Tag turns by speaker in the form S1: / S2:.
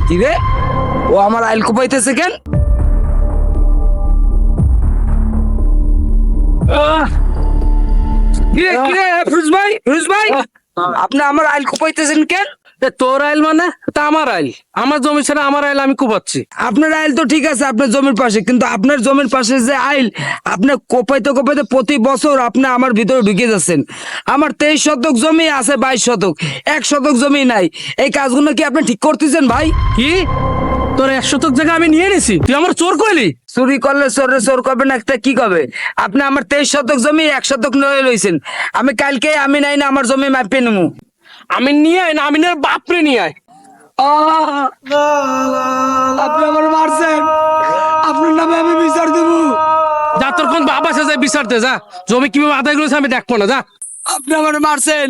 S1: কি রে, ও আমার আইল কোপাইতেছে কেন? ফিরোজ ভাই, ফিরোজ ভাই, আপনি আমার আইল কোপাইতেছেন কেন?
S2: তোর আইল মানে? তা আমার আইল, আমার জমি ছেড়ে আমার আইল আমি কোপাচ্ছি।
S1: আপনার আইল তো ঠিক আছে আপনার জমির পাশে, কিন্তু আপনার জমির পাশে যে আইল, আপনি কোপাইতে কোপাইতে প্রতি বছর আপনি আমার ভিতরে ঢুকে যাচ্ছেন। আমার 23 শতক জমি আছে, 22 শতক, 1 শতক জমি নাই। এই কাজগুলো কি আপনি ঠিক করতেছেন ভাই?
S2: কি তোর 1 শতক জায়গা আমি নিয়ে নিছি, তুই আমার চোর কইলি?
S1: চুরি করলে চোরে চোর করবে না, একটা কি করবে? আপনি আমার 23 শতক জমি 1 শতক নিয়ে লইছেন। আমি কালকে আমি নাই না আমার জমি মাপে নেবো।
S2: আমি নিয়ে আয় না, আমি বাপরে নিয়ে আয়।
S1: আপনি আমার মারছেন, আপনার নামে আমি বিচার দেবো।
S2: যা তোর কোন বাবা সে যায় বিচার দে, যা জমি কিভাবে আদায় করেছে আমি দেখবো না, যা।
S1: আপনি আমার মারছেন।